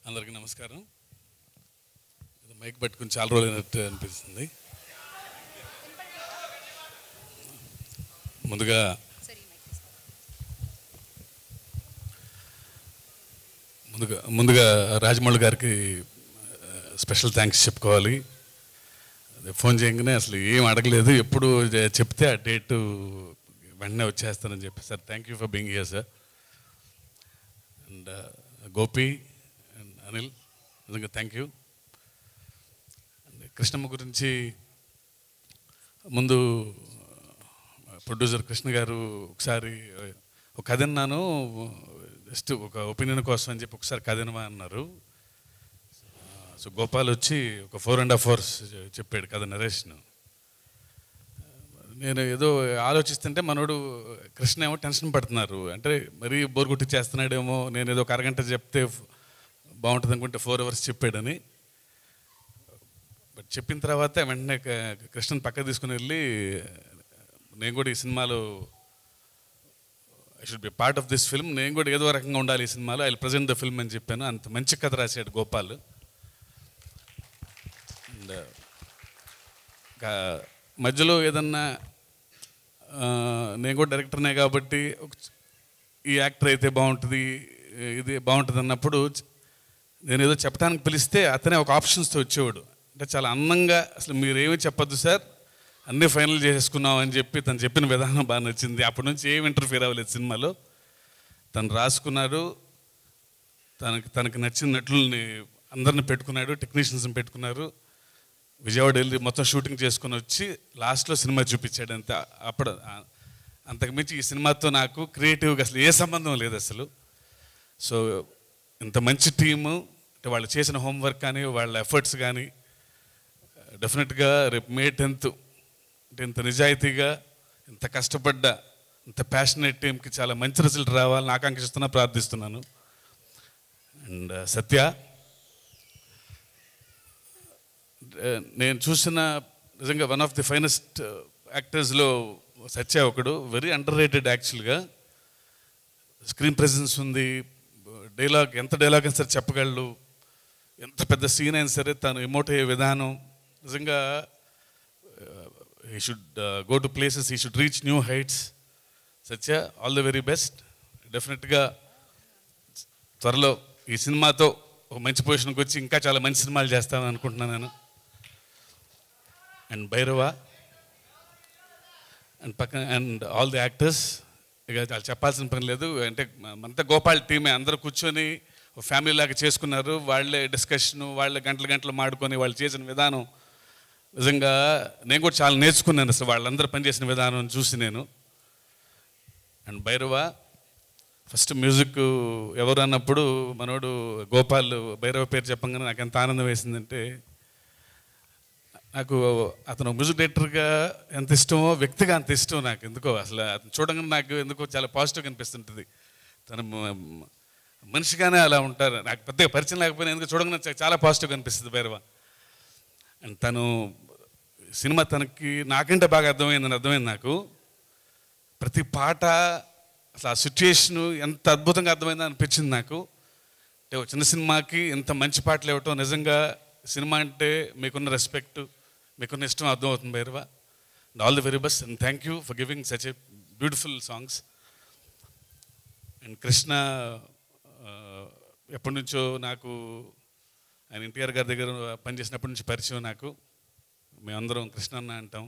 అందరికీ నమస్కారం. మైక్ పట్టుకుని చాలా రోజులైనట్టు అనిపిస్తుంది. ముందుగా రాజమౌళి గారికి స్పెషల్ థ్యాంక్స్ చెప్పుకోవాలి. ఫోన్ చేయగానే అసలు ఏం అడగలేదు, ఎప్పుడు చెప్తే ఆ డేటు వెంటనే వచ్చేస్తానని చెప్పి sir thank you for being here sir. And Gopi and Anil నిజంగా థ్యాంక్ యూ. అండ్ కృష్ణమ్మ గురించి ముందు ప్రొడ్యూసర్ కృష్ణ గారు ఒకసారి ఒక కథ విన్నాను, జస్ట్ ఒక ఒపీనియన్ కోసం అని చెప్పి ఒకసారి కథ వినమా అన్నారు. సో గోపాల్ వచ్చి ఒక 4.5 hours చెప్పాడు కథ నరేషన్. నేను ఏదో ఆలోచిస్తుంటే మనోడు కృష్ణ ఏమో టెన్షన్ పడుతున్నారు, అంటే మరీ బోర్ కొట్టి చేస్తున్నాడేమో, నేను ఏదో ఒక అరగంట చెప్తే బాగుంటుంది అనుకుంటే 4 hours చెప్పాడని. బట్ చెప్పిన తర్వాత వెంటనే కృష్ణని పక్క తీసుకుని వెళ్ళి నేను కూడా ఈ సినిమాలో I should be part of this film, నేను కూడా ఏదో రకంగా ఉండాలి ఈ సినిమాలో, I will present the film అని చెప్పాను. అంత మంచి కథ రాశాడు గోపాల్. అండ్ మధ్యలో ఏదన్నా నేను కూడా డైరెక్టర్నే కాబట్టి ఈ యాక్టర్ అయితే బాగుంటుంది, ఇది బాగుంటుంది అన్నప్పుడు నేను ఏదో చెప్పడానికి పిలిస్తే అతనే ఒక ఆప్షన్స్తో వచ్చేవాడు. అంటే చాలా అందంగా, అసలు మీరేమీ చెప్పొద్దు సార్, అన్నీ ఫైనల్ చేసుకున్నాం అని చెప్పి తను చెప్పిన విధానం బాగా నచ్చింది. అప్పటి నుంచి ఏమి ఇంటర్ఫియర్ అవ్వలేదు సినిమాలో. తను రాసుకున్నాడు, తనకి నచ్చిన నటుల్ని అందరిని పెట్టుకున్నాడు, టెక్నీషియన్స్ని పెట్టుకున్నారు. విజయవాడ వెళ్ళి మొత్తం షూటింగ్ చేసుకుని వచ్చి లాస్ట్లో సినిమా చూపించాడు. అంతే. అప్పుడు అంతకుమించి ఈ సినిమాతో నాకు క్రియేటివ్గా అసలు ఏ సంబంధం లేదు అసలు. సో ఇంత మంచి టీము, అంటే వాళ్ళు చేసిన హోంవర్క్ కానీ వాళ్ళ ఎఫర్ట్స్ కానీ డెఫినెట్గా రేపు May 10th అంటే ఇంత నిజాయితీగా ఇంత కష్టపడ్డ ఇంత ప్యాషనేట్ టీంకి చాలా మంచి రిజల్ట్ రావాలని ఆకాంక్షిస్తున్నా, ప్రార్థిస్తున్నాను. అండ్ సత్య, నేను చూసిన నిజంగా వన్ ఆఫ్ ది ఫైనెస్ట్ యాక్టర్స్లో సత్య ఒకడు. వెరీ అండర్ రేటెడ్ యాక్చువల్గా. స్క్రీన్ ప్రెజెన్స్ ఉంది, ఎంత డైలాగ్ అయినా సరే చెప్పగలడు, ఎంత పెద్ద సీన్ అయినా సరే తను ఎమోట్ అయ్యే విధానం నిజంగా he should go to places, he should reach new heights. Satya, all the very best. డెఫినెట్గా త్వరలో ఈ సినిమాతో ఒక మంచి పొజిషన్కి వచ్చి ఇంకా చాలా మంచి సినిమాలు చేస్తానని అనుకుంటున్నాను నేను. And Bhairava and all the actors, ఇక చాలా చెప్పాల్సిన పని లేదు. అంటే అంతా గోపాల్ టీమే, అందరూ కూర్చొని ఒక ఫ్యామిలీ లాగా చేసుకున్నారు. వాళ్ళే డిస్కషను, వాళ్ళే గంటలు మాడుకొని వాళ్ళు చేసిన విధానం నిజంగా నేను కూడా చాలా నేర్చుకున్నాను అసలు వాళ్ళందరూ పనిచేసిన విధానం చూసి నేను. అండ్ భైరవ ఫస్ట్ మ్యూజిక్ ఎవరు అన్నప్పుడు మనోడు గోపాల్ భైరవ పేరు చెప్పంగానే నాకు ఎంత ఆనందం వేసిందంటే, నాకు అతను మ్యూజిక్ డైరెక్టర్గా ఎంత ఇష్టమో వ్యక్తిగా అంత ఇష్టం నాకు. ఎందుకో అసలు అతను చూడగానే నాకు ఎందుకో చాలా పాజిటివ్గా అనిపిస్తుంటుంది. తను మనిషిగానే అలా ఉంటారు. నాకు పెద్దగా పరిచయం లేకపోయినా ఎందుకు చూడగానే చాలా పాజిటివ్గా అనిపిస్తుంది భైరవ. అండ్ తను సినిమా తనకి నాకంటే బాగా అర్థమైంది నాకు. ప్రతి పాట అసలు ఆ సిచ్యుయేషను ఎంత అద్భుతంగా అర్థమైందో అనిపించింది నాకు. అంటే ఒక చిన్న సినిమాకి ఇంత మంచి పాటలు ఇవ్వటం నిజంగా సినిమా అంటే మీకున్న రెస్పెక్ట్, మీకున్న ఇష్టం అర్థమవుతుంది Bhairava. And all the very best and thank you for giving such a beautiful songs. And Krishna ఎప్పటి నుంచో నాకు ఆయన ఎన్టీఆర్ గారి దగ్గర పనిచేసినప్పటి నుంచి పరిచయం నాకు. మేమందరం కృష్ణ అన్న అంటాం.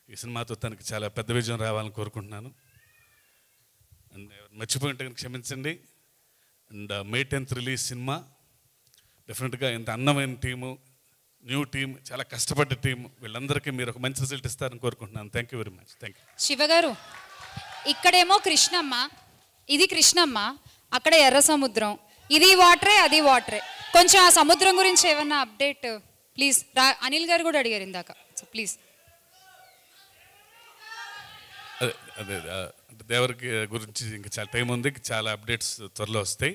ఈ సినిమాతో తనకి చాలా పెద్ద విజయం రావాలని కోరుకుంటున్నాను. అండ్ మర్చిపోయి ఉంటే క్షమించండి. And May 10th release cinema డెఫినెట్గా ఇంత అందమైన టీము, న్యూ టీం, చాలా కష్టపడ్డ టీం, వీళ్ళందరికీ మీరు ఒక మంచి రిజల్ట్ ఇస్తారని కోరుకుంటున్నాను. Thank you very much. Thank you. శివగారు, ఇక్కడేమో కృష్ణమ్మ, ఇది కృష్ణమ్మ, అక్కడ ఎర్ర సముద్రం, ఇది వాటరే అది వాటరే. కొంచెం ఆ సముద్రం గురించి ఏమన్నా అప్డేట్ ప్లీజ్. అనిల్ గారు కూడా అడిగారు ఇందాక, సో ప్లీజ్. అదే దేవరికి గురించి ఇంకా చాలా టైం ఉంది, చాలా అప్డేట్స్ త్వరలో వస్తాయి.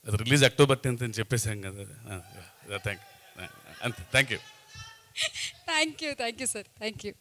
అది రిలీజ్ October 10th అని చెప్పేసాం కదా. Thank you. Thank you sir, thank you.